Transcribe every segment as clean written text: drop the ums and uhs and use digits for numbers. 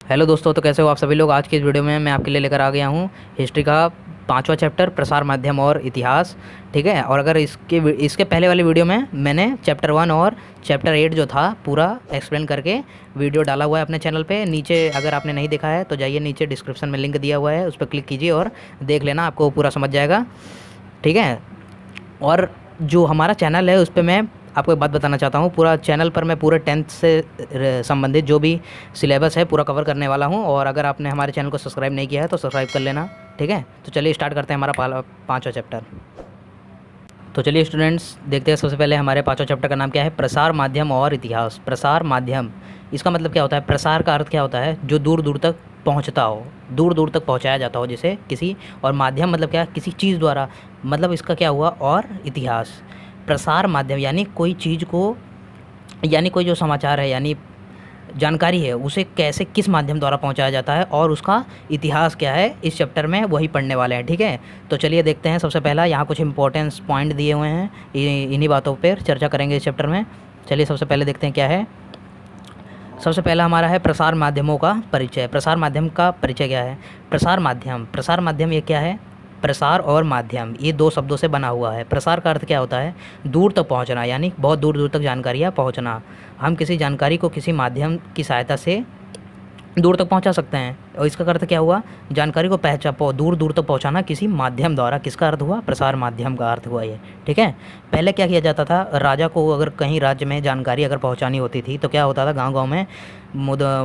Hello दोस्तों, तो कैसे हो आप सभी लोग। आज की इस वीडियो में मैं आपके लिए लेकर आ गया हूँ हिस्ट्री का पांचवा चैप्टर, प्रसार माध्यम और इतिहास। ठीक है। और अगर इसके पहले वाली वीडियो में मैंने चैप्टर 1 और चैप्टर 8 जो था पूरा एक्सप्लेन करके वीडियो डाला हुआ है अपने चैनल पे। नीचे अगर आपने नहीं देखा है तो जाइए, नीचे डिस्क्रिप्शन में लिंक दिया हुआ है, उस पर क्लिक कीजिए और देख लेना, आपको पूरा समझ जाएगा। ठीक है। और जो हमारा चैनल है उस पर मैं आपको एक बात बताना चाहता हूँ, पूरा चैनल पर मैं पूरे 10th से संबंधित जो भी सिलेबस है पूरा कवर करने वाला हूँ। और अगर आपने हमारे चैनल को सब्सक्राइब नहीं किया है तो सब्सक्राइब कर लेना। ठीक है। तो चलिए स्टार्ट करते हैं हमारा पाँचवा चैप्टर। तो चलिए स्टूडेंट्स, देखते हैं सबसे पहले हमारे पाँचवा चैप्टर का नाम क्या है, प्रसार माध्यम और इतिहास। प्रसार माध्यम, इसका मतलब क्या होता है। प्रसार का अर्थ क्या होता है, जो दूर दूर तक पहुंचता हो, दूर दूर तक पहुंचाया जाता हो जैसे किसी। और माध्यम मतलब क्या, किसी चीज़ द्वारा, मतलब इसका क्या हुआ। और इतिहास, प्रसार माध्यम यानी कोई चीज़ को, यानी कोई जो समाचार है यानी जानकारी है उसे कैसे, किस माध्यम द्वारा पहुंचाया जाता है, और उसका इतिहास क्या है, इस चैप्टर में वही पढ़ने वाले हैं। ठीक है। तो चलिए देखते हैं। सबसे पहला यहाँ कुछ इंपॉर्टेंस पॉइंट दिए हुए हैं, इन्हीं बातों पर चर्चा करेंगे इस चैप्टर में। चलिए सबसे पहले देखते हैं क्या है। सबसे पहला हमारा है प्रसार माध्यमों का परिचय। प्रसार माध्यम का परिचय क्या है। प्रसार माध्यम, प्रसार माध्यम ये क्या है, प्रसार और माध्यम ये दो शब्दों से बना हुआ है। प्रसार का अर्थ क्या होता है, दूर तक पहुंचना, यानी बहुत दूर दूर तक जानकारियाँ पहुंचना। हम किसी जानकारी को किसी माध्यम की सहायता से दूर तक पहुंचा सकते हैं। और इसका अर्थ क्या हुआ, जानकारी को दूर दूर तक पहुंचाना किसी माध्यम द्वारा। किसका अर्थ हुआ, प्रसार माध्यम का अर्थ हुआ ये। ठीक है। पहले क्या किया जाता था, राजा को अगर कहीं राज्य में जानकारी अगर पहुंचानी होती थी तो क्या होता था, गांव गांव में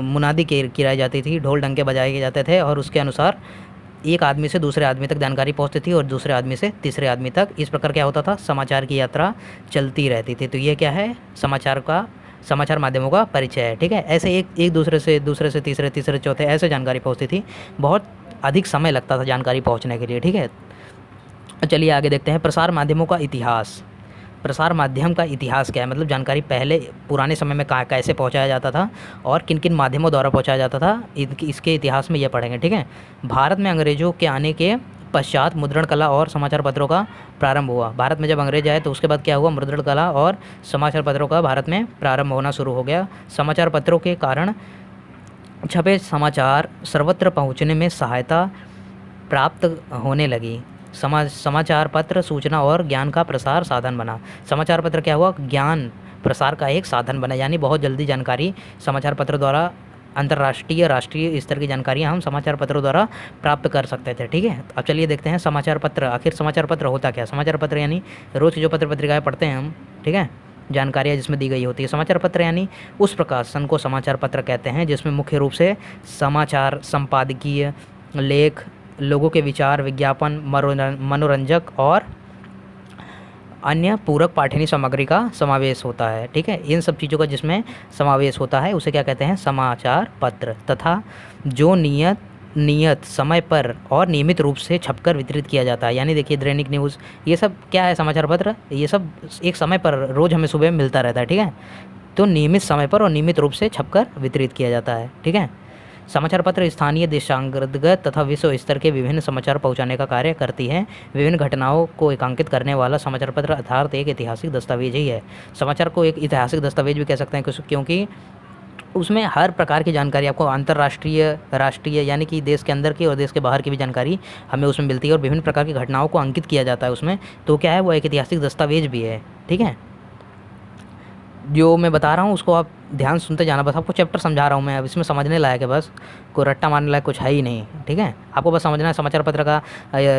मुनादी गिराई जाती थी, ढोल डंके बजाए जाते थे, और उसके अनुसार एक आदमी से दूसरे आदमी तक जानकारी पहुंचती थी और दूसरे आदमी से तीसरे आदमी तक। इस प्रकार क्या होता था, समाचार की यात्रा चलती रहती थी। तो ये क्या है, समाचार माध्यमों का परिचय है। ठीक है। ऐसे एक दूसरे से तीसरे, तीसरे चौथे ऐसे जानकारी पहुंचती थी। बहुत अधिक समय लगता था जानकारी पहुंचने के लिए। ठीक है। चलिए आगे देखते हैं, प्रसार माध्यमों का इतिहास। प्रसार माध्यम का इतिहास क्या है, मतलब जानकारी पहले पुराने समय में कैसे पहुंचाया जाता था और किन किन माध्यमों द्वारा पहुंचाया जाता था, इसके इतिहास में ये पढ़ेंगे। ठीक है। भारत में अंग्रेज़ों के आने के पश्चात मुद्रण कला और समाचार पत्रों का प्रारंभ हुआ। भारत में जब अंग्रेज आए तो उसके बाद क्या हुआ, मुद्रण कला और समाचार पत्रों का भारत में प्रारंभ होना शुरू हो गया। समाचार पत्रों के कारण छपे समाचार सर्वत्र पहुंचने में सहायता प्राप्त होने लगी। समाचार पत्र सूचना और ज्ञान का प्रसार साधन बना। समाचार पत्र क्या हुआ, ज्ञान प्रसार का एक साधन बना, यानी बहुत जल्दी जानकारी समाचार पत्र द्वारा, अंतर्राष्ट्रीय राष्ट्रीय स्तर की जानकारियाँ हम समाचार पत्रों द्वारा प्राप्त कर सकते थे। ठीक है। अब चलिए देखते हैं समाचार पत्र। आखिर समाचार पत्र होता क्या। समाचार पत्र यानी रोज़ की जो पत्र पत्रिकाएँ पढ़ते हैं हम, ठीक है, जानकारियाँ जिसमें दी गई होती है। समाचार पत्र यानी उस प्रकाशन को समाचार पत्र कहते हैं जिसमें मुख्य रूप से समाचार, संपादकीय लेख, लोगों के विचार, विज्ञापन, मनोरंजक और अन्य पूरक पाठनीय सामग्री का समावेश होता है। ठीक है। इन सब चीज़ों का जिसमें समावेश होता है उसे क्या कहते हैं, समाचार पत्र। तथा जो नियत समय पर और नियमित रूप से छपकर वितरित किया जाता है। यानी देखिए, दैनिक न्यूज़, ये सब क्या है, समाचार पत्र, ये सब एक समय पर रोज़ हमें सुबह मिलता रहता है। ठीक है। तो नियमित समय पर और नियमित रूप से छपकर वितरित किया जाता है। ठीक है। समाचार पत्र स्थानीय, देशांतर्गत तथा विश्व स्तर के विभिन्न समाचार पहुंचाने का कार्य करती है। विभिन्न घटनाओं को एकांकित करने वाला समाचार पत्र अर्थात एक ऐतिहासिक दस्तावेज ही है। समाचार को एक ऐतिहासिक दस्तावेज भी कह सकते हैं, क्योंकि उसमें हर प्रकार की जानकारी आपको, अंतर्राष्ट्रीय, राष्ट्रीय, यानी कि देश के अंदर की और देश के बाहर की भी जानकारी हमें उसमें मिलती है, और विभिन्न प्रकार की घटनाओं को अंकित किया जाता है उसमें। तो क्या है, वो एक ऐतिहासिक दस्तावेज भी है। ठीक है। जो मैं बता रहा हूँ उसको आप ध्यान सुनते जाना, बस आपको चैप्टर समझा रहा हूँ मैं, अब इसमें समझने लायक है, बस कोई रट्टा मारने लायक कुछ है ही नहीं। ठीक है। आपको बस समझना है समाचार पत्र का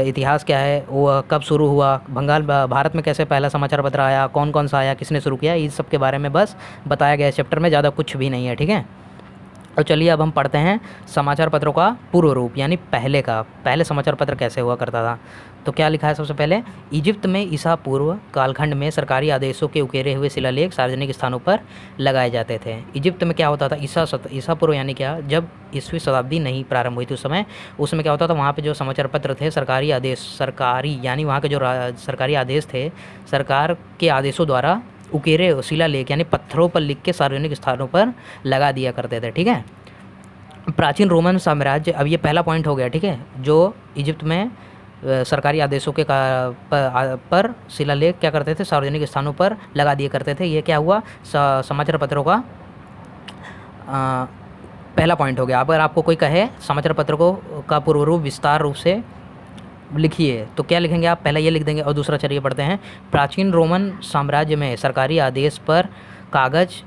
इतिहास क्या है, वो कब शुरू हुआ, भारत में कैसे पहला समाचार पत्र आया, कौन कौन सा आया, किसने शुरू किया, इस सब के बारे में बस बताया गया है चैप्टर में, ज़्यादा कुछ भी नहीं है। ठीक है। और चलिए अब हम पढ़ते हैं समाचार पत्रों का पूर्व रूप, यानी पहले समाचार पत्र कैसे हुआ करता था। तो क्या लिखा है सबसे पहले, इजिप्त में ईसा पूर्व कालखंड में सरकारी आदेशों के उकेरे हुए शिलालेख सार्वजनिक स्थानों पर लगाए जाते थे। इजिप्त में क्या होता था, ईसा पूर्व यानी क्या, जब ईसवीं शताब्दी नहीं प्रारंभ हुई थी उस समय क्या होता था, वहाँ पे जो समाचार पत्र थे, सरकारी यानी वहाँ के जो सरकारी आदेश थे, सरकार के आदेशों द्वारा उकेरे शिलालेख यानी पत्थरों पर लिख के सार्वजनिक स्थानों पर लगा दिया करते थे। ठीक है। प्राचीन रोमन साम्राज्य, अब ये पहला पॉइंट हो गया। ठीक है। जो इजिप्त में सरकारी आदेशों के पर शिलालेख क्या करते थे, सार्वजनिक स्थानों पर लगा दिया करते थे। ये क्या हुआ, समाचार पत्रों का पहला पॉइंट हो गया। अगर आपको कोई कहे समाचार पत्र को का पूर्व रूप विस्तार रूप से लिखिए तो क्या लिखेंगे आप? पहला ये लिख देंगे। और दूसरा चलिए पढ़ते हैं। प्राचीन रोमन साम्राज्य में सरकारी आदेश पर कागज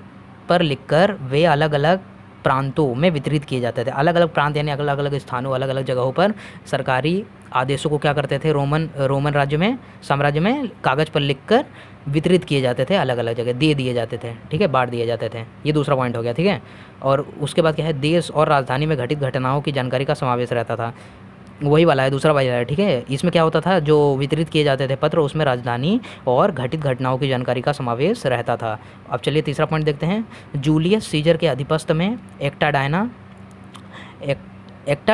पर लिखकर वे अलग अलग प्रांतों में वितरित किए जाते थे। अलग अलग प्रांत यानी अलग अलग स्थानों, अलग अलग जगहों पर सरकारी आदेशों को क्या करते थे? रोमन राज्य में, साम्राज्य में कागज़ पर लिखकर वितरित किए जाते थे, अलग अलग जगह दे दिए जाते थे, ठीक है, बांट दिए जाते थे। ये दूसरा पॉइंट हो गया, ठीक है। और उसके बाद क्या है? देश और राजधानी में घटित घटनाओं की जानकारी का समावेश रहता था। वही वाला है, दूसरा वाला है, ठीक है। इसमें क्या होता था? जो वितरित किए जाते थे पत्र, उसमें राजधानी और घटित घटनाओं की जानकारी का समावेश रहता था। अब चलिए तीसरा पॉइंट देखते हैं। जूलियस सीजर के अधिपत्य में एक्टा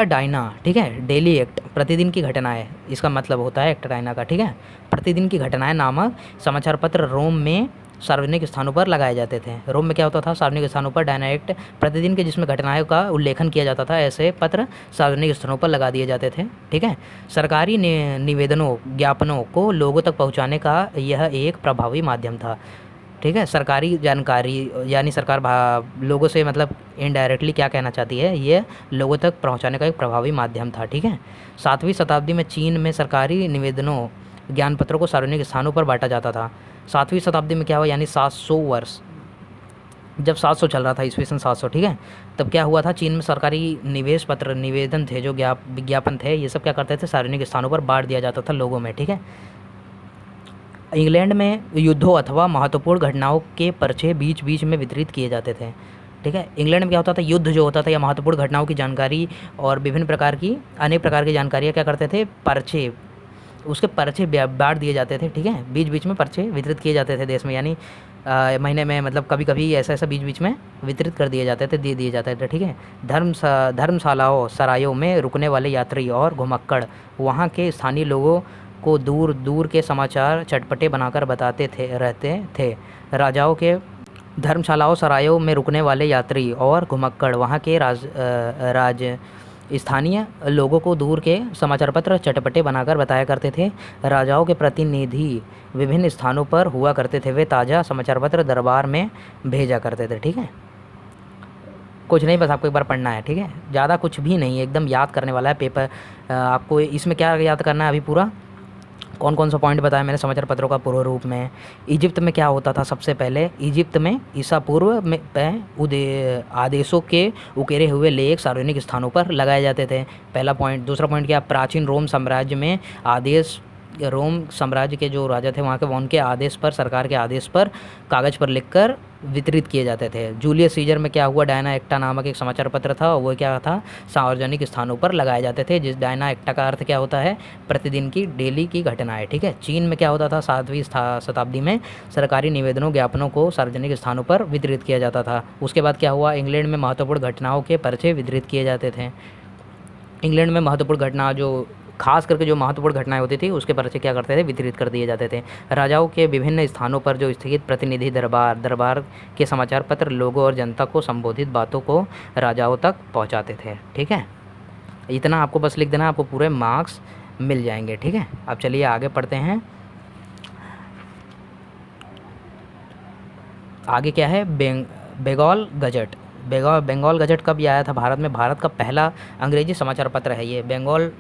डायना, ठीक है, डेली एक्ट, प्रतिदिन की घटनाएं, इसका मतलब होता है एक्टा डायना का, ठीक है, प्रतिदिन की घटनाएं नामक समाचार पत्र रोम में सार्वजनिक स्थानों पर लगाए जाते थे। रोम में क्या होता था? सार्वजनिक स्थानों पर डायना एक्ट, प्रतिदिन के जिसमें घटनाओं का उल्लेखन किया जाता था, ऐसे पत्र सार्वजनिक स्थानों पर लगा दिए जाते थे, ठीक है। सरकारी निवेदनों, ज्ञापनों को लोगों तक पहुंचाने का यह एक प्रभावी माध्यम था, ठीक है। सरकारी जानकारी यानी सरकार लोगों से मतलब इनडायरेक्टली क्या कहना चाहती है? ये लोगों तक पहुंचाने का एक प्रभावी माध्यम था, ठीक है। 7वीं शताब्दी में चीन में सरकारी निवेदनों, ज्ञान पत्रों को सार्वजनिक स्थानों पर बांटा जाता था। 7वीं शताब्दी में क्या हुआ? यानी 700 वर्ष, जब 700 चल रहा था, ईस्वी सन 700, ठीक है, तब क्या हुआ था? चीन में सरकारी निवेश पत्र, निवेदन थे, जो विज्ञापन थे, ये सब क्या करते थे? सार्वजनिक स्थानों पर बांट दिया जाता था लोगों में, ठीक है। इंग्लैंड में युद्धों अथवा महत्वपूर्ण घटनाओं के पर्चे बीच बीच में वितरित किए जाते थे, ठीक है। इंग्लैंड में क्या होता था? युद्ध जो होता था या महत्वपूर्ण घटनाओं की जानकारी और विभिन्न प्रकार की, अनेक प्रकार की जानकारियाँ क्या करते थे? पर्चे, उसके पर्चे बांट दिए जाते थे, ठीक है, बीच बीच में पर्चे वितरित किए जाते थे देश में, यानी महीने में, मतलब कभी कभी ऐसा ऐसा बीच बीच में वितरित कर दिए जाते थे, दे दिए जाते थे, ठीक है। धर्मशालाओं, सरायों में रुकने वाले यात्री और घुमक्कड़ वहाँ के स्थानीय लोगों को दूर दूर के समाचार चटपटे बनाकर बताते रहते थे। राजाओं के धर्मशालाओं, सरायों में रुकने वाले यात्री और घुमक्कड़ वहाँ के स्थानीय लोगों को दूर के समाचार पत्र चटपटे बनाकर बताया करते थे। राजाओं के प्रतिनिधि विभिन्न स्थानों पर हुआ करते थे, वे ताज़ा समाचार पत्र दरबार में भेजा करते थे, ठीक है। कुछ नहीं, बस आपको एक बार पढ़ना है, ठीक है, ज़्यादा कुछ भी नहीं है, एकदम याद करने वाला है पेपर। आपको इसमें क्या याद करना है अभी पूरा? कौन कौन सा पॉइंट बताया मैंने समाचार पत्रों का पूर्व रूप में? इजिप्त में क्या होता था? सबसे पहले इजिप्त में ईसा पूर्व में आदेशों के उकेरे हुए लेख सार्वजनिक स्थानों पर लगाए जाते थे, पहला पॉइंट। दूसरा पॉइंट क्या? प्राचीन रोम साम्राज्य में आदेश, रोम साम्राज्य के जो राजा थे वहाँ के, उनके आदेश पर, सरकार के आदेश पर कागज़ पर लिखकर वितरित किए जाते थे। जूलियस सीजर में क्या हुआ? डायना एक्टा नामक एक समाचार पत्र था, वो क्या था? सार्वजनिक स्थानों पर लगाए जाते थे। जिस डायना एक्टा का अर्थ क्या होता है? प्रतिदिन की, डेली की घटनाएं, ठीक है। चीन में क्या होता था? 7वीं शताब्दी में सरकारी निवेदनों, ज्ञापनों को सार्वजनिक स्थानों पर वितरित किया जाता था। उसके बाद क्या हुआ? इंग्लैंड में महत्वपूर्ण घटनाओं के पर्चे वितरित किए जाते थे। इंग्लैंड में महत्वपूर्ण घटना, जो खास करके जो महत्वपूर्ण घटनाएं होती थी, उसके पर्चे क्या करते थे? वितरित कर दिए जाते थे। राजाओं के विभिन्न स्थानों पर जो स्थित प्रतिनिधि दरबार के समाचार पत्र लोगों और जनता को संबोधित बातों को राजाओं तक पहुंचाते थे, ठीक है। इतना आपको बस लिख देना, आपको पूरे मार्क्स मिल जाएंगे, ठीक है। अब चलिए आगे पढ़ते हैं। आगे क्या है? बंगाल गजट। बंगाल गजट कब आया था भारत में? भारत का पहला अंग्रेजी समाचार पत्र है ये बंगाल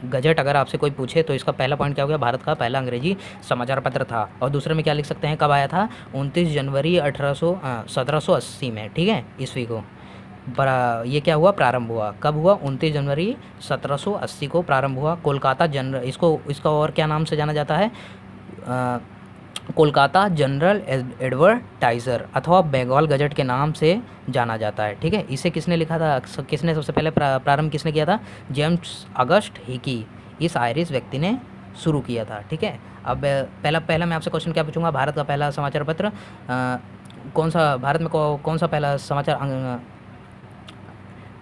गजट। अगर आपसे कोई पूछे तो इसका पहला पॉइंट क्या हो गया? भारत का पहला अंग्रेजी समाचार पत्र था। और दूसरे में क्या लिख सकते हैं? कब आया था? 29 जनवरी 1780 में, ठीक है, ईस्वी को। ये क्या हुआ? प्रारंभ हुआ। कब हुआ? 29 जनवरी 1780 को प्रारंभ हुआ। कोलकाता जनरल, इसका और क्या नाम से जाना जाता है? कोलकाता जनरल एडवर्टाइज़र अथवा बंगाल गजट के नाम से जाना जाता है, ठीक है। इसे किसने लिखा था? किसने सबसे पहले प्रारंभ किसने किया था? जेम्स ऑगस्ट हिकी, इस आयरिश व्यक्ति ने शुरू किया था, ठीक है। अब पहला मैं आपसे क्वेश्चन क्या पूछूंगा? भारत का पहला समाचार पत्र कौन सा? भारत में कौन सा पहला समाचार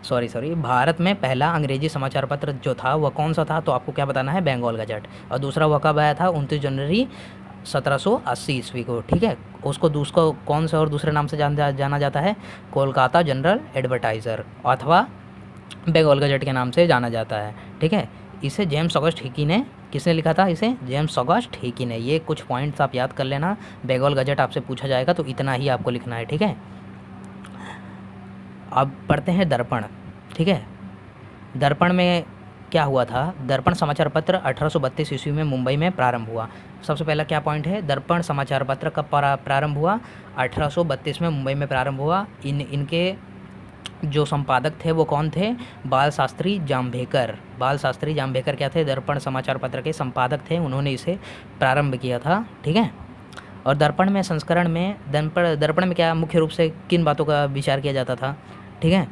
सॉरी भारत में पहला अंग्रेजी समाचार पत्र जो था वह कौन सा था? तो आपको क्या बताना है? बंगाल गजट। और दूसरा वह कब आया था? 29 जनवरी 1780 ईस्वी को, ठीक है। उसको कौन सा और दूसरे नाम से जाना जाता है? कोलकाता जनरल एडवर्टाइज़र अथवा बंगाल गजट के नाम से जाना जाता है, ठीक है। इसे जेम्स ऑगस्ट हिकी ने, किसने लिखा था इसे? जेम्स ऑगस्ट हिकी ने। ये कुछ पॉइंट्स आप याद कर लेना, बंगाल गजट आपसे पूछा जाएगा तो इतना ही आपको लिखना है, ठीक है। अब पढ़ते हैं दर्पण। ठीक है, दर्पण में क्या हुआ था? दर्पण समाचार पत्र 1832 ईस्वी में मुंबई में प्रारंभ हुआ। सबसे पहला क्या पॉइंट है? दर्पण समाचार पत्र कब प्रारंभ हुआ? 1832 में मुंबई में प्रारंभ हुआ। इनके जो संपादक थे वो कौन थे? बाल शास्त्री जाम्भेकर। बाल शास्त्री जाम्भेकर क्या थे? दर्पण समाचार पत्र के संपादक थे, उन्होंने इसे प्रारंभ किया था। ठीक है, और दर्पण में संस्करण में दर्पण में क्या मुख्य रूप से किन बातों का विचार किया जाता था? ठीक है,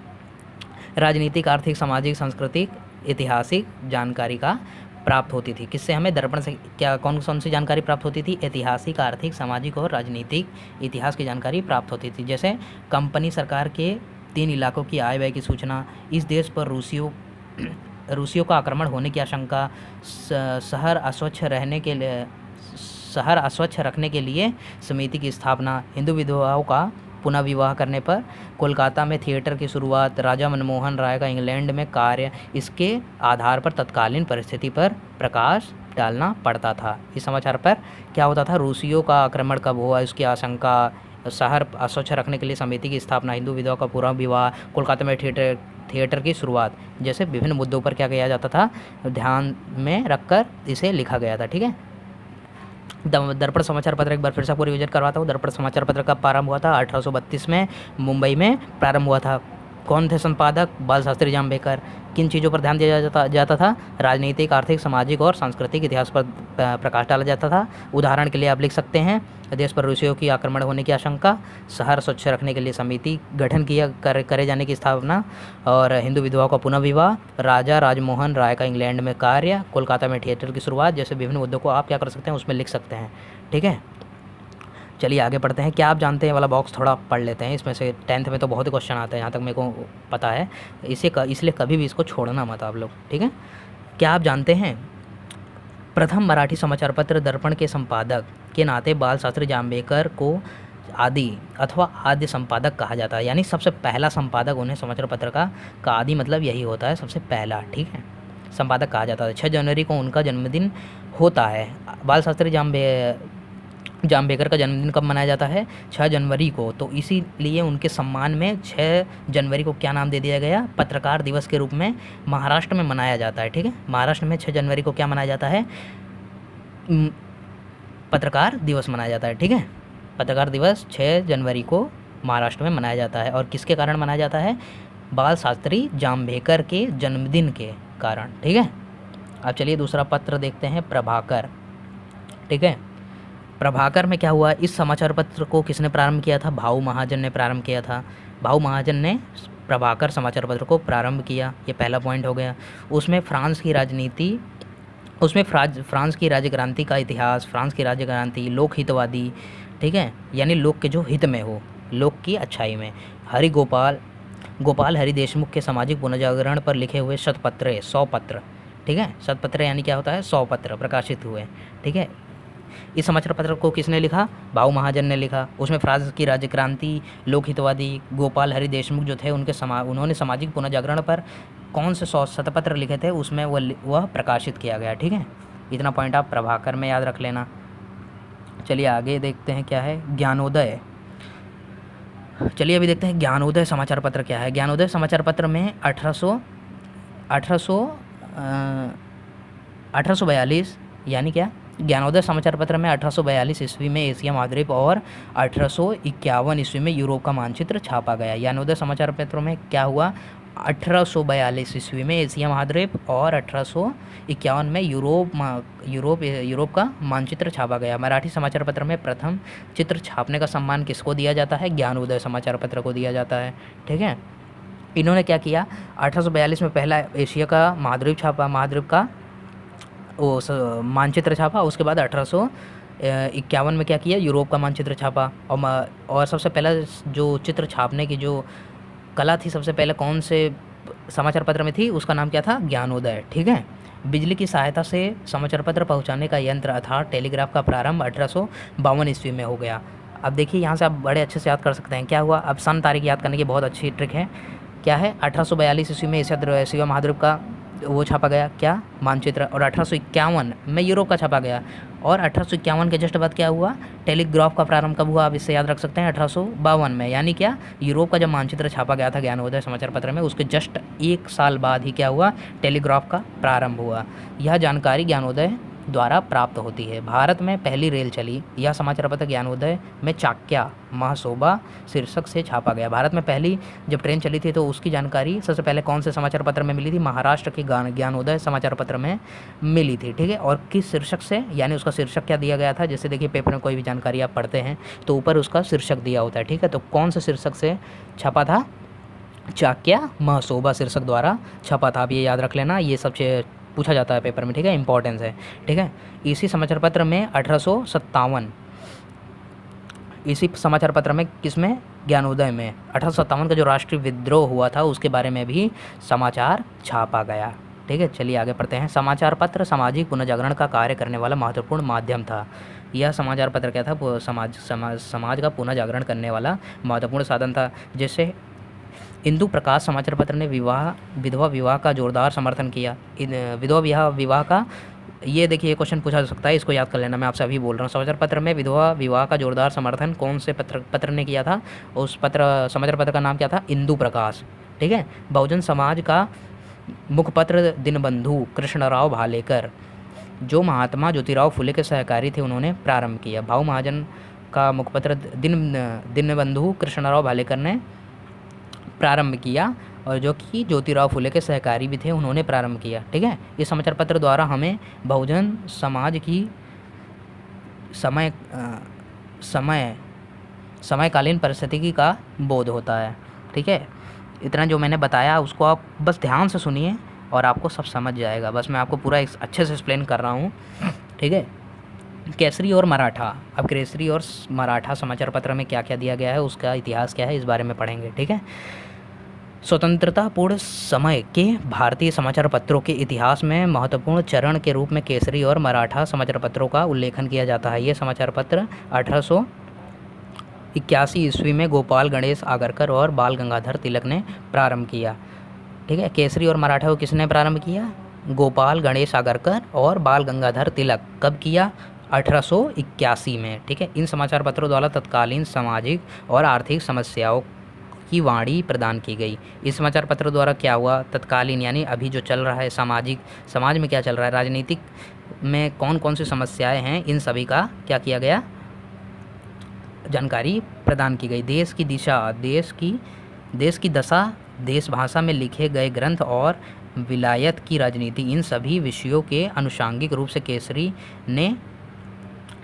राजनीतिक, आर्थिक, सामाजिक, सांस्कृतिक, ऐतिहासिक जानकारी का प्राप्त होती थी। किससे हमें? दर्पण से क्या कौन कौन सी जानकारी प्राप्त होती थी? ऐतिहासिक, आर्थिक, सामाजिक और राजनीतिक इतिहास की जानकारी प्राप्त होती थी। जैसे कंपनी सरकार के 3 इलाकों की आय व्यय की सूचना, इस देश पर रूसियों का आक्रमण होने की आशंका, शहर अस्वच्छ रखने के लिए समिति की स्थापना, हिंदू विधवाओं का पुनः विवाह करने पर कोलकाता में थिएटर की शुरुआत, राजा मनमोहन राय का इंग्लैंड में कार्य, इसके आधार पर तत्कालीन परिस्थिति पर प्रकाश डालना पड़ता था। इस समाचार पर क्या होता था? रूसियों का आक्रमण कब हुआ, इसकी आशंका, शहर अस्वच्छ रखने के लिए समिति की स्थापना, हिंदू विधवा का पूरा विवाह, कोलकाता में थिएटर की शुरुआत, जैसे विभिन्न मुद्दों पर क्या किया जाता था? ध्यान में रखकर इसे लिखा गया था। ठीक है, दर्पण समाचार पत्र एक बार फिर से आपको रिविजन करवाता हूँ। दर्पण समाचार पत्र कब प्रारंभ हुआ था? 1832 में मुंबई में प्रारंभ हुआ था। कौन थे संपादक? बाल शास्त्री जाम्भेकर। किन चीज़ों पर ध्यान दिया जाता था? राजनीतिक, आर्थिक, सामाजिक और सांस्कृतिक इतिहास पर प्रकाश डाला जाता था। उदाहरण के लिए आप लिख सकते हैं, देश पर रूसियों की आक्रमण होने की आशंका, शहर स्वच्छ रखने के लिए समिति गठन करे जाने की स्थापना, और हिंदू विधवाओं का पुनः विवाह, राजा राजमोहन राय का इंग्लैंड में कार्य, कोलकाता में थिएटर की शुरुआत, जैसे विभिन्न मुद्दों को आप क्या कर सकते हैं? उसमें लिख सकते हैं। ठीक है, चलिए आगे पढ़ते हैं। क्या आप जानते हैं वाला बॉक्स थोड़ा पढ़ लेते हैं। इसमें से 10th में तो बहुत ही क्वेश्चन आते हैं, यहाँ तक मेरे को पता है। इसलिए कभी भी इसको छोड़ना मत आप लोग। ठीक है, क्या आप जानते हैं प्रथम मराठी समाचार पत्र दर्पण के संपादक के नाते बाल शास्त्री जाम्भेकर को आदि अथवा आद्य संपादक कहा जाता है? यानी सबसे पहला संपादक उन्हें समाचार पत्र का आदि मतलब यही होता है, सबसे पहला। ठीक है, संपादक कहा जाता है। 6 जनवरी को उनका जन्मदिन होता है। बाल शास्त्री जाम्भेकर का जन्मदिन कब मनाया जाता है? 6 जनवरी को। तो इसीलिए उनके सम्मान में 6 जनवरी को क्या नाम दे दिया गया? पत्रकार दिवस के रूप में महाराष्ट्र में मनाया जाता है। ठीक है, महाराष्ट्र में 6 जनवरी को क्या मनाया जाता है? पत्रकार दिवस मनाया जाता है। ठीक है, पत्रकार दिवस 6 जनवरी को महाराष्ट्र में मनाया जाता है। और किसके कारण मनाया जाता है? बाल शास्त्री जाम्भेकर के जन्मदिन के कारण। ठीक है, अब चलिए दूसरा पत्र देखते हैं, प्रभाकर। ठीक है, प्रभाकर में क्या हुआ? इस समाचार पत्र को किसने प्रारंभ किया था? भाऊ महाजन ने प्रारंभ किया था। भाऊ महाजन ने प्रभाकर समाचार पत्र को प्रारंभ किया, ये पहला पॉइंट हो गया। उसमें फ्रांस की राज्य क्रांति का इतिहास, फ्रांस की राज्य क्रांति, लोक हितवादी, ठीक है, यानी लोक के जो हित में हो, लोक की अच्छाई में, गोपाल हरि देशमुख के सामाजिक पुनर्जागरण पर लिखे हुए 100 पत्र, ठीक है, 100 पत्र यानी क्या होता है? 100 पत्र प्रकाशित हुए। ठीक है, इस समाचार पत्र को किसने लिखा? भाऊ महाजन ने लिखा। उसमें फ्रांस की राज्य क्रांति, लोक हितवादी, गोपाल हरि देशमुख जो थे उन्होंने सामाजिक पुनर्जागरण पर कौन से 100 शतपत्र लिखे थे, उसमें वह प्रकाशित किया गया। ठीक है, इतना पॉइंट आप प्रभाकर में याद रख लेना। चलिए आगे देखते हैं क्या है, ज्ञानोदय। चलिए अभी देखते हैं ज्ञानोदय समाचार पत्र क्या है। ज्ञानोदय समाचार पत्र में 1842 यानी क्या? ज्ञानोदय समाचार पत्र में 1842 ईस्वी में एशिया महाद्वीप और 1851 ईस्वी में यूरोप का मानचित्र छापा गया। ज्ञानोदय समाचार पत्र में क्या हुआ? 1842 ईस्वी में एशिया महाद्वीप और 1851 में यूरोप का मानचित्र छापा गया। मराठी समाचार पत्र में प्रथम चित्र छापने का सम्मान किसको दिया जाता है? ज्ञानोदय समाचार पत्र को दिया जाता है। ठीक है, इन्होंने क्या किया? 1842 में पहला एशिया का महाद्वीप छापा, महाद्वीप का मानचित्र छापा। उसके बाद 1851 में क्या किया? यूरोप का मानचित्र छापा। और सबसे पहला जो चित्र छापने की जो कला थी, सबसे पहले कौन से समाचार पत्र में थी? उसका नाम क्या था? ज्ञानोदय। ठीक है, बिजली की सहायता से समाचार पत्र पहुंचाने का यंत्र अर्थात टेलीग्राफ का प्रारंभ 1852 ईस्वी में हो गया। अब देखिए यहाँ से आप बड़े अच्छे से याद कर सकते हैं क्या हुआ। अब सन तारीख याद करने की बहुत अच्छी ट्रिक है। क्या है? 1842 ईस्वी में एशिया महाद्वीप का वो छापा गया क्या, मानचित्र। और 1851 में यूरोप का छापा गया। और 1851 के जस्ट बाद क्या हुआ, टेलीग्राफ का प्रारंभ कब हुआ, आप इससे याद रख सकते हैं 1852 में। यानी क्या, यूरोप का जब मानचित्र छापा गया था ज्ञानोदय समाचार पत्र में, उसके जस्ट 1 साल बाद ही क्या हुआ, टेलीग्राफ का प्रारंभ हुआ। यह जानकारी ज्ञानोदय द्वारा प्राप्त होती है। भारत में पहली रेल चली, यह समाचार पत्र ज्ञानोदय में चाक्या महासोबा शीर्षक से छापा गया। भारत में पहली जब ट्रेन चली थी तो उसकी जानकारी सबसे पहले कौन से समाचार पत्र में मिली थी, महाराष्ट्र के ज्ञानोदय समाचार पत्र में मिली थी। ठीक है, और किस शीर्षक से, यानी उसका शीर्षक क्या दिया गया था। जैसे देखिए पेपर में कोई भी जानकारी आप पढ़ते हैं तो ऊपर उसका शीर्षक दिया होता है। ठीक है, तो कौन से शीर्षक से छपा था, चाक्या महासोबा शीर्षक द्वारा छपा था। आप ये याद रख लेना, ये सब पूछा जाता है पेपर में। ठीक है, इंपॉर्टेंस है। ठीक है, इसी समाचार पत्र में 1857, इसी समाचार पत्र में किसमें, ज्ञानोदय में 1857 का जो राष्ट्रीय विद्रोह हुआ था उसके बारे में भी समाचार छापा गया। ठीक है, चलिए आगे पढ़ते हैं। समाचार पत्र सामाजिक पुनर्जागरण का कार्य करने वाला महत्वपूर्ण माध्यम था। यह समाचार पत्र क्या था, समाज का पुनर्जागरण करने वाला महत्वपूर्ण साधन था। जैसे इंदु प्रकाश समाचार पत्र ने विधवा विवाह का जोरदार समर्थन किया। विधवा विवाह का, ये देखिए ये क्वेश्चन पूछा जा सकता है, इसको याद कर लेना, मैं आपसे अभी बोल रहा हूँ। समाचार पत्र में विधवा विवाह का जोरदार समर्थन कौन से पत्र ने किया था, उस समाचार पत्र का नाम क्या था, इंदु प्रकाश। ठीक है, बहुजन समाज का मुखपत्र दीनबंधु कृष्णराव भालेकर, जो महात्मा ज्योतिराव फुले के सहकारी थे, उन्होंने प्रारंभ किया। भाऊ महाजन का मुखपत्र दीनबंधु कृष्णराव भालेकर ने प्रारंभ किया, और जो कि ज्योतिराव फुले के सहकारी भी थे, उन्होंने प्रारंभ किया। ठीक है, इस समाचार पत्र द्वारा हमें बहुजन समाज की समयकालीन परिस्थिति का बोध होता है। ठीक है, इतना जो मैंने बताया उसको आप बस ध्यान से सुनिए और आपको सब समझ जाएगा। बस मैं आपको पूरा अच्छे से एक्सप्लेन कर रहा हूँ। ठीक है, केसरी और मराठा, अब केसरी और मराठा समाचार पत्र में क्या क्या दिया गया है, उसका इतिहास क्या है, इस बारे में पढ़ेंगे। ठीक है, स्वतंत्रता पूर्व समय के भारतीय समाचार पत्रों के इतिहास में महत्वपूर्ण चरण के रूप में केसरी और मराठा समाचार पत्रों का उल्लेखन किया जाता है। ये समाचार पत्र 1881 ईस्वी में गोपाल गणेश आगरकर और बाल गंगाधर तिलक ने प्रारंभ किया। ठीक है, केसरी और मराठा को किसने प्रारंभ किया, गोपाल गणेश आगरकर और बाल गंगाधर तिलक। कब किया, 1881 में। ठीक है, इन समाचार पत्रों द्वारा तत्कालीन सामाजिक और आर्थिक समस्याओं की वाणी प्रदान की गई। इस समाचार पत्र द्वारा क्या हुआ, तत्कालीन यानी अभी जो चल रहा है समाज में क्या चल रहा है, राजनीतिक में कौन कौन सी समस्याएं हैं, इन सभी का क्या किया गया, जानकारी प्रदान की गई। देश की दिशा, देश की दशा, देश भाषा में लिखे गए ग्रंथ और विलायत की राजनीति, इन सभी विषयों के आनुषंगिक रूप से केसरी ने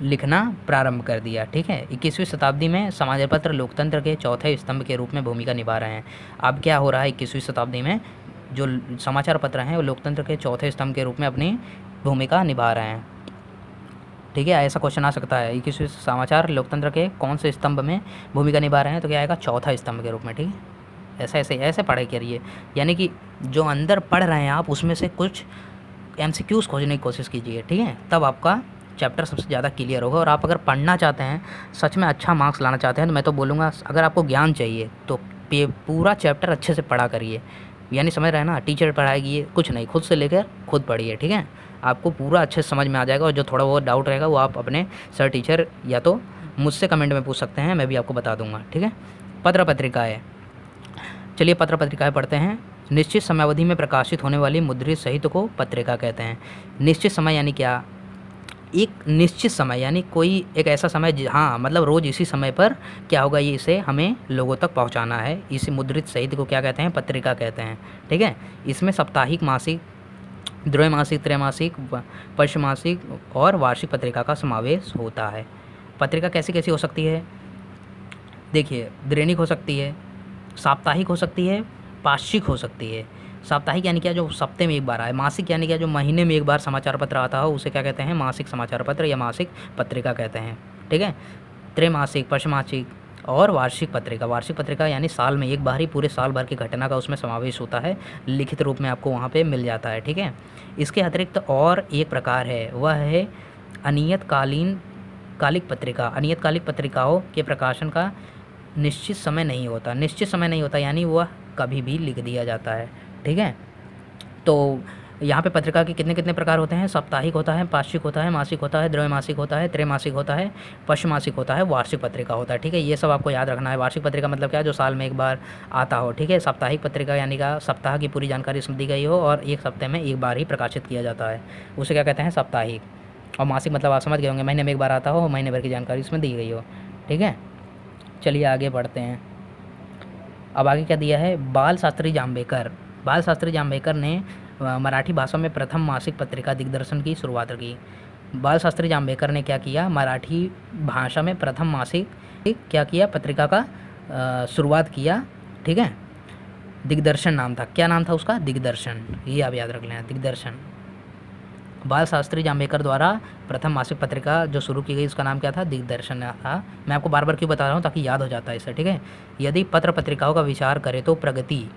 लिखना प्रारंभ कर दिया। ठीक है, 21वीं शताब्दी में समाचार पत्र लोकतंत्र के चौथे स्तंभ के रूप में भूमिका निभा रहे हैं। अब क्या हो रहा है, 21वीं शताब्दी में जो समाचार पत्र हैं वो लोकतंत्र के चौथे स्तंभ के रूप में अपनी भूमिका निभा रहे हैं। ठीक है, ऐसा क्वेश्चन आ सकता है, 21वीं समाचार लोकतंत्र के कौन से स्तंभ में भूमिका निभा रहे हैं, तो क्या आएगा, चौथा स्तंभ के रूप में। ठीक है, ऐसे पढ़ाई करिए, यानी कि जो अंदर पढ़ रहे हैं आप उसमें से कुछ MCQs खोजने की कोशिश कीजिए। ठीक है, तब आपका चैप्टर सबसे ज़्यादा क्लियर होगा। और आप अगर पढ़ना चाहते हैं, सच में अच्छा मार्क्स लाना चाहते हैं, तो मैं तो बोलूँगा अगर आपको ज्ञान चाहिए तो पूरा चैप्टर अच्छे से पढ़ा करिए। यानी समझ रहे हैं ना, टीचर पढ़ाएगी कुछ नहीं, खुद से लेकर खुद पढ़िए। ठीक है, आपको पूरा अच्छे से समझ में आ जाएगा। और जो थोड़ा बहुत डाउट रहेगा वो आप अपने सर, टीचर या तो मुझसे कमेंट में पूछ सकते हैं, मैं भी आपको बता दूँगा। ठीक है, पत्र पत्रिकाएँ, चलिए पत्र पत्रिकाएँ पढ़ते हैं। निश्चित समयावधि में प्रकाशित होने वाली मुद्रित साहित्य को पत्रिका कहते हैं। निश्चित समय यानी क्या, एक निश्चित समय यानी कोई एक ऐसा समय, हाँ मतलब रोज़ इसी समय पर क्या होगा, ये इसे हमें लोगों तक पहुंचाना है। इसी मुद्रित साहित्य को क्या कहते हैं, पत्रिका कहते हैं। ठीक है, इसमें साप्ताहिक, मासिक, द्वैमासिक, त्रैमासिक, पंचमासिक और वार्षिक पत्रिका का समावेश होता है। पत्रिका कैसी कैसी हो सकती है, देखिए दैनिक हो सकती है, साप्ताहिक हो सकती है, पाक्षिक हो सकती है। साप्ताहिक यानी क्या, जो सप्ताह में एक बार आए। मासिक यानी क्या, जो महीने में एक बार समाचार पत्र आता हो उसे क्या कहते हैं, मासिक समाचार पत्र या मासिक पत्रिका कहते हैं। ठीक है, त्रैमासिक, पंचमासिक और वार्षिक पत्रिका यानी साल में एक बार ही पूरे साल भर की घटना का उसमें समावेश होता है, लिखित रूप में आपको वहाँ पे मिल जाता है। ठीक है, इसके अतिरिक्त और एक प्रकार है, वह है कालिक पत्रिका। अनियतकालिक पत्रिकाओं के प्रकाशन का निश्चित समय नहीं होता, यानी वह कभी भी लिख दिया जाता है। ठीक है, तो यहाँ पे पत्रिका के कितने कितने प्रकार होते हैं? साप्ताहिक होता है, पाक्षिक होता है, मासिक होता है, द्वैमासिक होता है, त्रैमासिक होता है, पशमासिक होता है, वार्षिक पत्रिका होता है। ठीक है, ये सब आपको याद रखना है। वार्षिक पत्रिका मतलब क्या है? जो साल में एक बार आता हो। ठीक है, साप्ताहिक पत्रिका यानी का सप्ताह की पूरी जानकारी इसमें दी गई हो और एक सप्ताह में एक बार ही प्रकाशित किया जाता है, उसे क्या कहते हैं? साप्ताहिक। और मासिक मतलब आप समझ गए होंगे, महीने में एक बार आता हो, महीने भर की जानकारी इसमें दी गई हो। ठीक है, चलिए आगे बढ़ते हैं। अब आगे क्या दिया है? बाल शास्त्री जांभेकर। बाल शास्त्री जांभेकर ने मराठी भाषा में प्रथम मासिक पत्रिका दिग्दर्शन की शुरुआत की। बाल शास्त्री जांभेकर ने क्या किया? मराठी भाषा में प्रथम मासिक क्या किया? पत्रिका का शुरुआत किया। ठीक है, दिग्दर्शन नाम था। क्या नाम था उसका? दिग्दर्शन। ये आप याद रख लेना, दिग्दर्शन। बाल शास्त्री जांभेकर द्वारा प्रथम मासिक पत्रिका जो शुरू की गई उसका नाम क्या था? दिग्दर्शन था। मैं आपको बार बार क्यों बता रहा हूँ? ताकि याद हो जाता है इससे। ठीक है, यदि पत्र पत्रिकाओं का विचार करें तो प्रगति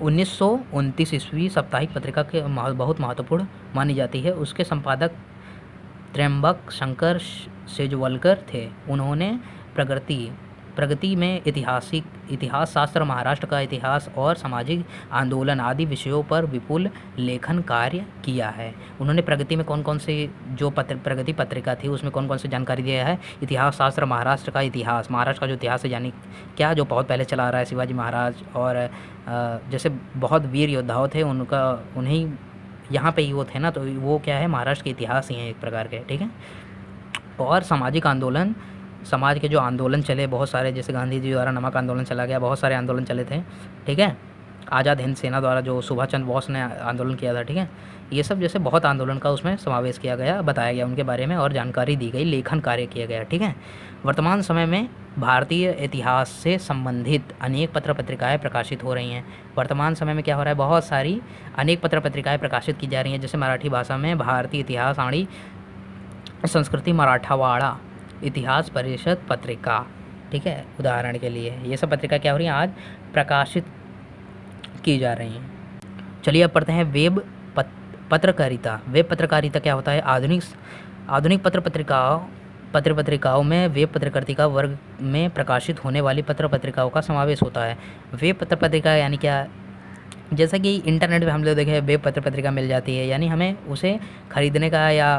1929 ईस्वी साप्ताहिक पत्रिका के बहुत महत्वपूर्ण मानी जाती है। उसके संपादक त्र्यंबक शंकर सेजवलकर थे। उन्होंने प्रगति में इतिहास शास्त्र, महाराष्ट्र का इतिहास और सामाजिक आंदोलन आदि विषयों पर विपुल लेखन कार्य किया है। उन्होंने प्रगति में कौन कौन से जो प्रगति पत्रिका थी उसमें कौन कौन से जानकारी दिया है? इतिहास शास्त्र, महाराष्ट्र का इतिहास, महाराष्ट्र का जो इतिहास है यानी क्या, जो बहुत पहले चला आ रहा है, शिवाजी महाराज और जैसे बहुत वीर योद्धाओं थे उन्हीं यहाँ पे ही वो थे ना, तो वो क्या है? महाराष्ट्र के इतिहास ही हैं एक प्रकार के। ठीक है, और सामाजिक आंदोलन, समाज के जो आंदोलन चले बहुत सारे, जैसे गांधी जी द्वारा नमक आंदोलन चला गया, बहुत सारे आंदोलन चले थे। ठीक है, आज़ाद हिंद सेना द्वारा जो सुभाष चंद्र बोस ने आंदोलन किया था। ठीक है, ये सब जैसे बहुत आंदोलन का उसमें समावेश किया गया, बताया गया उनके बारे में और जानकारी दी गई, लेखन कार्य किया गया। ठीक है, वर्तमान समय में भारतीय इतिहास से संबंधित अनेक पत्र पत्रिकाएँ प्रकाशित हो रही हैं। वर्तमान समय में क्या हो रहा है? बहुत सारी अनेक पत्र पत्रिकाएँ प्रकाशित की जा रही हैं। जैसे मराठी भाषा में भारतीय इतिहास आणि संस्कृति मराठावाड़ा इतिहास परिषद पत्रिका। ठीक है, उदाहरण के लिए ये सब पत्रिका क्या हो रही हैं? आज प्रकाशित की जा रही हैं। चलिए अब पढ़ते हैं वेब पत्रकारिता। वेब पत्रकारिता क्या होता है? आधुनिक पत्र पत्रिकाओं में वेब पत्रकारिता वर्ग में प्रकाशित होने वाली पत्र पत्रिकाओं का समावेश होता है। वेब पत्र पत्रिका यानी क्या? जैसा कि इंटरनेट पे हम लोग देखें वेब पत्र पत्रिका मिल जाती है, यानी हमें उसे खरीदने का या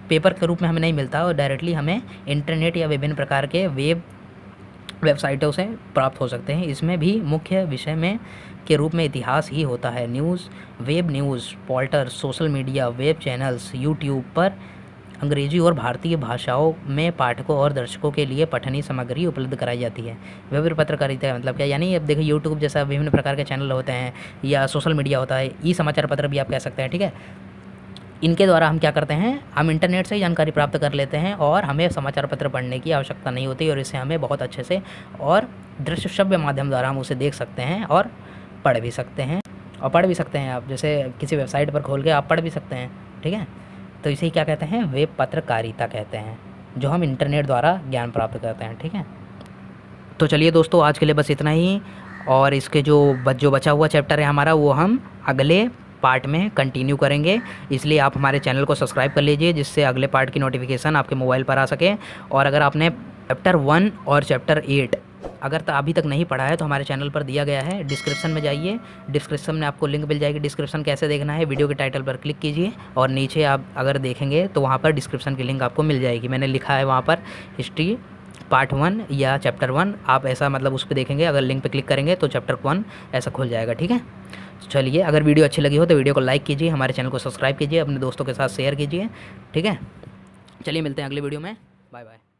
पेपर के रूप में हमें नहीं मिलता और डायरेक्टली हमें इंटरनेट या विभिन्न प्रकार के वेबसाइटों से प्राप्त हो सकते हैं। इसमें भी मुख्य विषय में के रूप में इतिहास ही होता है। Web news portal, social media, web channels, YouTube पर अंग्रेजी और भारतीय भाषाओं में पाठकों और दर्शकों के लिए पठनीय सामग्री उपलब्ध कराई जाती है। वेब पत्रकारिता का मतलब क्या? यानी अब देखिए यूट्यूब जैसा विभिन्न प्रकार के चैनल होते हैं या सोशल मीडिया होता है, ई समाचार पत्र भी आप कह सकते हैं। ठीक है, इनके द्वारा हम क्या करते हैं? हम इंटरनेट से ही जानकारी प्राप्त कर लेते हैं और हमें समाचार पत्र पढ़ने की आवश्यकता नहीं होती और इससे हमें बहुत अच्छे से और दृश्य श्रव्य माध्यम द्वारा हम उसे देख सकते हैं और पढ़ भी सकते हैं। आप जैसे किसी वेबसाइट पर खोल के आप पढ़ भी सकते हैं। ठीक है, तो इसे ही क्या कहते हैं? वेब पत्रकारिता कहते हैं, जो हम इंटरनेट द्वारा ज्ञान प्राप्त करते हैं। ठीक है, तो चलिए दोस्तों आज के लिए बस इतना ही, और इसके जो बचा हुआ चैप्टर है हमारा वो हम अगले पार्ट में कंटिन्यू करेंगे। इसलिए आप हमारे चैनल को सब्सक्राइब कर लीजिए जिससे अगले पार्ट की नोटिफिकेशन आपके मोबाइल पर आ सके। और अगर आपने चैप्टर 1 और चैप्टर 8 अगर अभी तक नहीं पढ़ा है तो हमारे चैनल पर दिया गया है, डिस्क्रिप्शन में जाइए, डिस्क्रिप्शन में आपको लिंक मिल जाएगी। डिस्क्रिप्शन कैसे देखना है? वीडियो के टाइटल पर क्लिक कीजिए और नीचे आप अगर देखेंगे तो वहाँ पर डिस्क्रिप्शन की लिंक आपको मिल जाएगी। मैंने लिखा है वहाँ पर हिस्ट्री पार्ट 1 या चैप्टर 1, आप ऐसा मतलब उस पर देखेंगे, अगर लिंक पे क्लिक करेंगे तो चैप्टर 1 ऐसा खुल जाएगा। ठीक है, चलिए अगर वीडियो अच्छी लगी हो तो वीडियो को लाइक कीजिए, हमारे चैनल को सब्सक्राइब कीजिए, अपने दोस्तों के साथ शेयर कीजिए। ठीक है, चलिए मिलते हैं अगले वीडियो में। Bye bye.